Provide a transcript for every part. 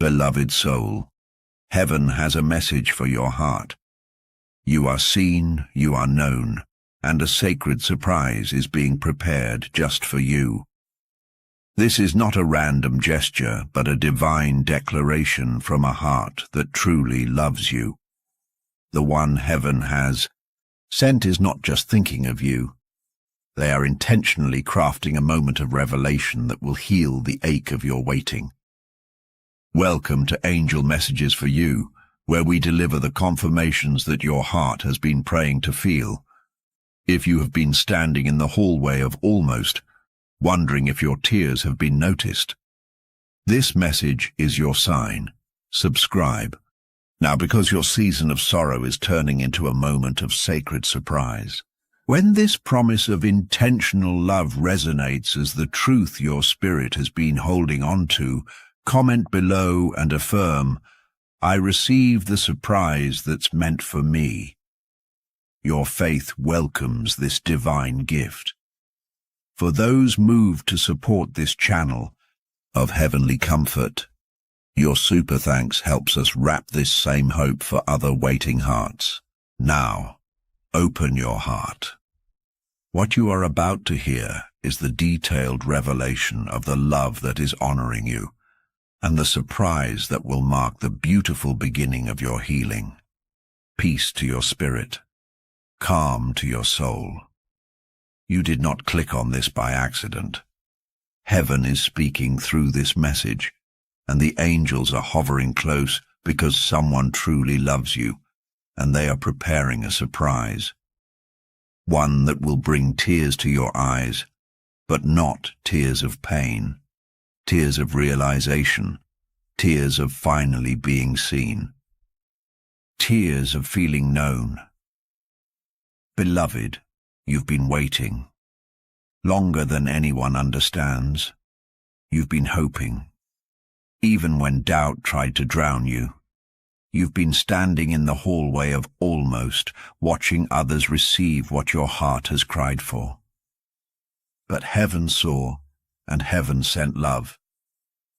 Beloved soul, heaven has a message for your heart. You are seen, you are known, and a sacred surprise is being prepared just for you. This is not a random gesture, but a divine declaration from a heart that truly loves you. The one heaven has sent is not just thinking of you. They are intentionally crafting a moment of revelation that will heal the ache of your waiting. Welcome to Angel Messages for You, where we deliver the confirmations that your heart has been praying to feel. If you have been standing in the hallway of almost, wondering if your tears have been noticed, this message is your sign. Subscribe. Now, because your season of sorrow is turning into a moment of sacred surprise. When this promise of intentional love resonates as the truth your spirit has been holding on to, comment below and affirm, "I receive the surprise that's meant for me." Your faith welcomes this divine gift. For those moved to support this channel of heavenly comfort, your super thanks helps us wrap this same hope for other waiting hearts. Now, open your heart. What you are about to hear is the detailed revelation of the love that is honoring you, and the surprise that will mark the beautiful beginning of your healing. Peace to your spirit, calm to your soul. You did not click on this by accident. Heaven is speaking through this message, and the angels are hovering close because someone truly loves you, and they are preparing a surprise. One that will bring tears to your eyes, but not tears of pain, tears of realization, tears of finally being seen, tears of feeling known. Beloved, you've been waiting. Longer than anyone understands. You've been hoping. Even when doubt tried to drown you. You've been standing in the hallway of almost, watching others receive what your heart has cried for. But heaven saw, and heaven sent love.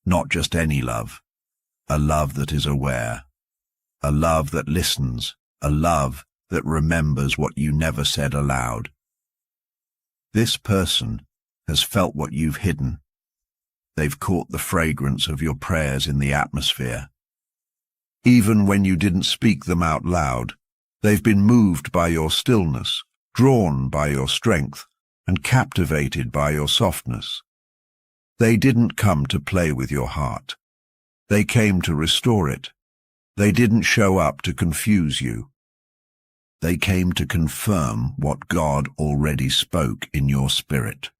Not just any love. A love that is aware. A love that listens. A love that remembers what you never said aloud. This person has felt what you've hidden. They've caught the fragrance of your prayers in the atmosphere. Even when you didn't speak them out loud, they've been moved by your stillness, drawn by your strength, and captivated by your softness. They didn't come to play with your heart. They came to restore it. They didn't show up to confuse you. They came to confirm what God already spoke in your spirit.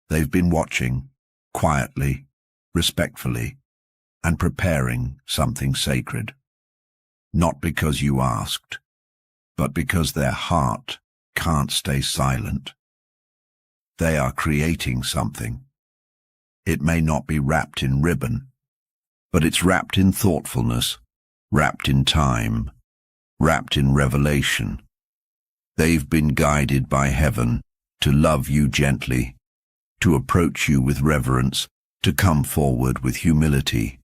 They've been watching, quietly, respectfully, and preparing something sacred. Not because you asked, but because their heart can't stay silent. They are creating something. It may not be wrapped in ribbon, but it's wrapped in thoughtfulness, wrapped in time, wrapped in revelation. They've been guided by heaven to love you gently, to approach you with reverence, to come forward with humility.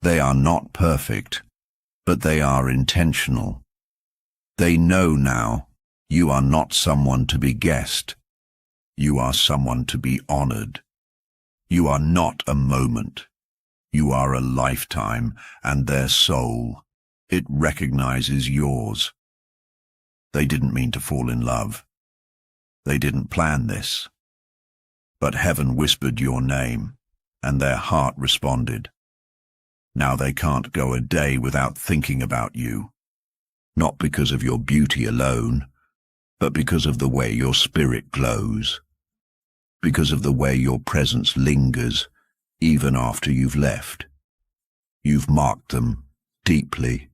They are not perfect, but they are intentional. They know now you are not someone to be guessed. You are someone to be honored. You are not a moment. You are a lifetime, and their soul, it recognizes yours. They didn't mean to fall in love. They didn't plan this. But heaven whispered your name, and their heart responded. Now they can't go a day without thinking about you, not because of your beauty alone, but because of the way your spirit glows, because of the way your presence lingers even after you've left. You've marked them deeply,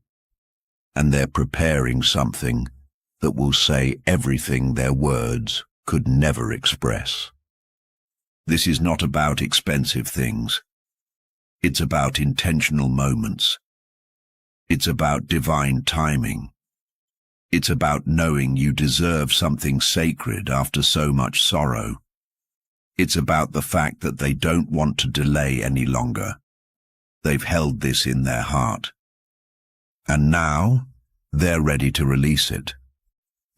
and they're preparing something that will say everything their words could never express. This is not about expensive things. It's about intentional moments. It's about divine timing. It's about knowing you deserve something sacred after so much sorrow. It's about the fact that they don't want to delay any longer. They've held this in their heart. And now, they're ready to release it.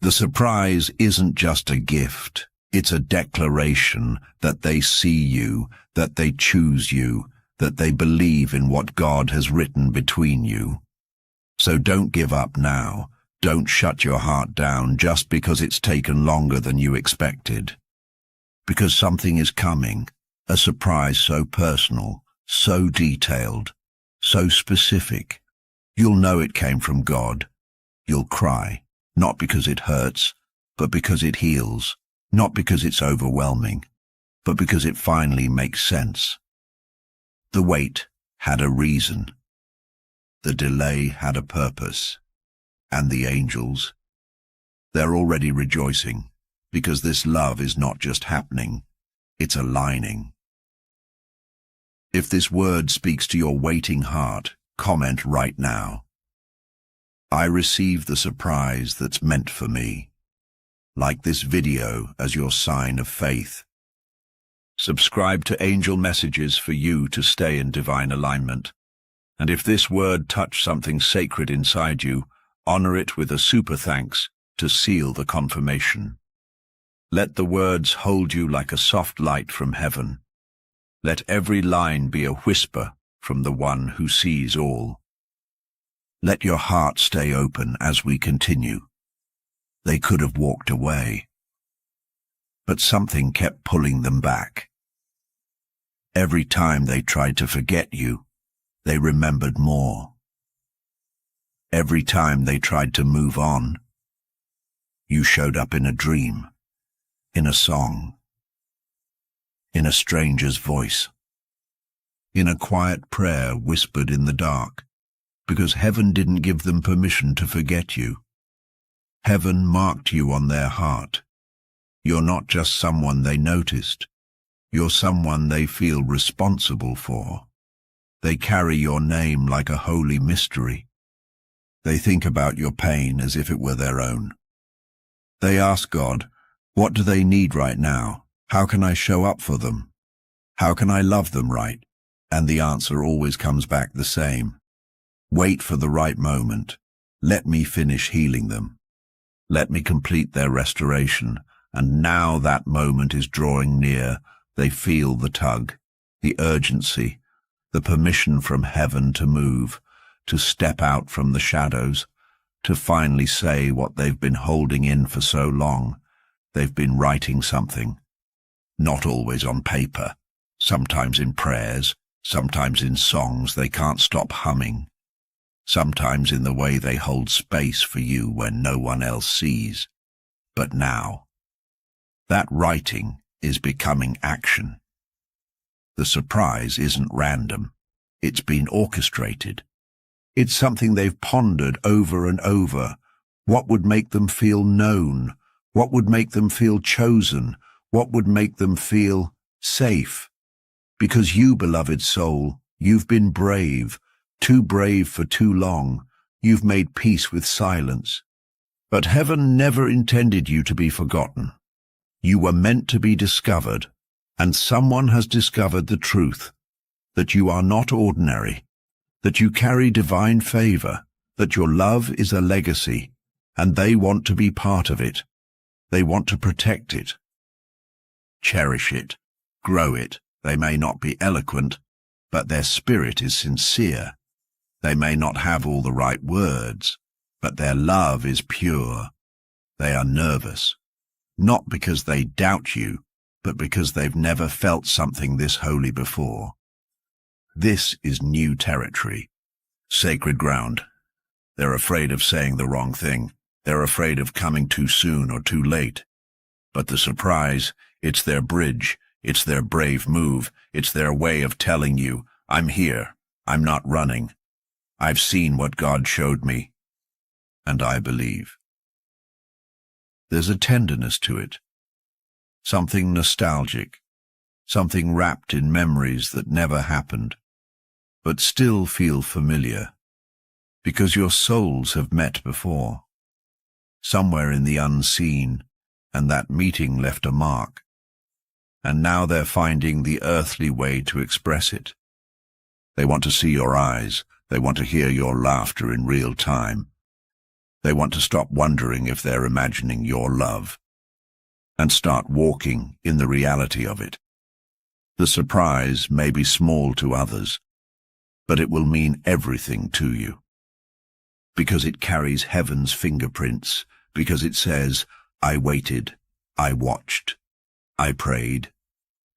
The surprise isn't just a gift. It's a declaration that they see you, that they choose you, that they believe in what God has written between you. So don't give up now. Don't shut your heart down just because it's taken longer than you expected. Because something is coming, a surprise so personal, so detailed, so specific. You'll know it came from God. You'll cry, not because it hurts, but because it heals, not because it's overwhelming, but because it finally makes sense. The wait had a reason. The delay had a purpose. And the angels, they're already rejoicing, because this love is not just happening, it's aligning. If this word speaks to your waiting heart, comment right now. I receive the surprise that's meant for me. Like this video as your sign of faith. Subscribe to Angel Messages for you to stay in divine alignment. And if this word touched something sacred inside you, honor it with a super thanks to seal the confirmation. Let the words hold you like a soft light from heaven. Let every line be a whisper from the one who sees all. Let your heart stay open as we continue. They could have walked away, but something kept pulling them back. Every time they tried to forget you, they remembered more. Every time they tried to move on, you showed up in a dream, in a song, in a stranger's voice, in a quiet prayer whispered in the dark, because heaven didn't give them permission to forget you. Heaven marked you on their heart. You're not just someone they noticed. You're someone they feel responsible for. They carry your name like a holy mystery. They think about your pain as if it were their own. They ask God, what do they need right now? How can I show up for them? How can I love them right? And the answer always comes back the same. Wait for the right moment. Let me finish healing them. Let me complete their restoration. And now that moment is drawing near. They feel the tug, the urgency, the permission from heaven to move, to step out from the shadows, to finally say what they've been holding in for so long. They've been writing something, not always on paper, sometimes in prayers, sometimes in songs they can't stop humming, sometimes in the way they hold space for you when no one else sees. But now, that writing is becoming action. The surprise isn't random. It's been orchestrated. It's something they've pondered over and over. What would make them feel known? What would make them feel chosen? What would make them feel safe? Because you, beloved soul, you've been brave, too brave for too long. You've made peace with silence. But heaven never intended you to be forgotten. You were meant to be discovered, and someone has discovered the truth, that you are not ordinary, that you carry divine favor, that your love is a legacy, and they want to be part of it. They want to protect it. Cherish it, grow it. They may not be eloquent, but their spirit is sincere. They may not have all the right words, but their love is pure. They are nervous, not because they doubt you, but because they've never felt something this holy before. This is new territory, sacred ground. They're afraid of saying the wrong thing. They're afraid of coming too soon or too late. But the surprise, it's their bridge, it's their brave move, it's their way of telling you, I'm here, I'm not running. I've seen what God showed me, and I believe. There's a tenderness to it, something nostalgic, something wrapped in memories that never happened, but still feel familiar, because your souls have met before, somewhere in the unseen, and that meeting left a mark, and now they're finding the earthly way to express it. They want to see your eyes. They want to hear your laughter in real time. They want to stop wondering if they're imagining your love and start walking in the reality of it. The surprise may be small to others, but it will mean everything to you. Because it carries heaven's fingerprints, because it says, I waited, I watched, I prayed,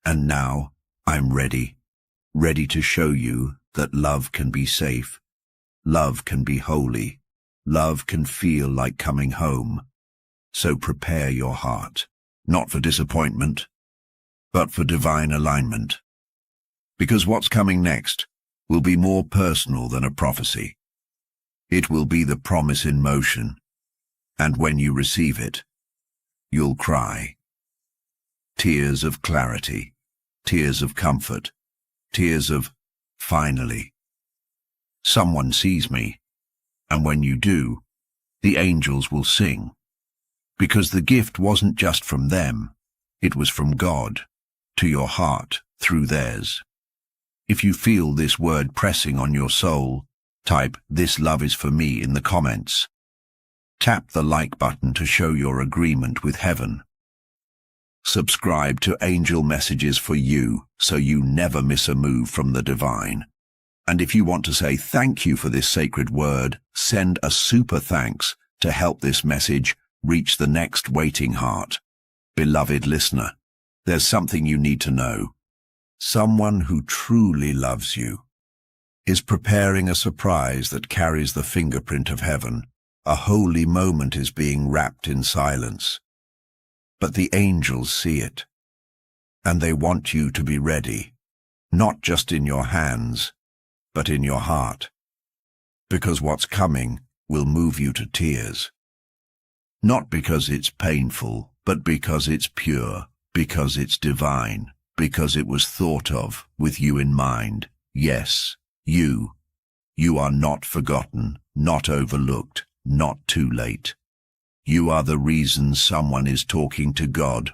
and now I'm ready to show you that love can be safe, love can be holy, love can feel like coming home. So prepare your heart, not for disappointment, but for divine alignment. Because what's coming next will be more personal than a prophecy. It will be the promise in motion, and when you receive it, you'll cry. Tears of clarity, tears of comfort, tears of, finally. Someone sees me, and when you do, the angels will sing. Because the gift wasn't just from them, it was from God, to your heart, through theirs. If you feel this word pressing on your soul, type, "This love is for me" in the comments. Tap the like button to show your agreement with heaven. Subscribe to Angel Messages for you so you never miss a move from the divine. And if you want to say thank you for this sacred word, send a super thanks to help this message reach the next waiting heart. Beloved listener, there's something you need to know. Someone who truly loves you is preparing a surprise that carries the fingerprint of heaven. A holy moment is being wrapped in silence. But the angels see it, and they want you to be ready, not just in your hands, but in your heart. Because what's coming will move you to tears. Not because it's painful, but because it's pure, because it's divine, because it was thought of with you in mind. Yes, you. You are not forgotten, not overlooked, not too late. You are the reason someone is talking to God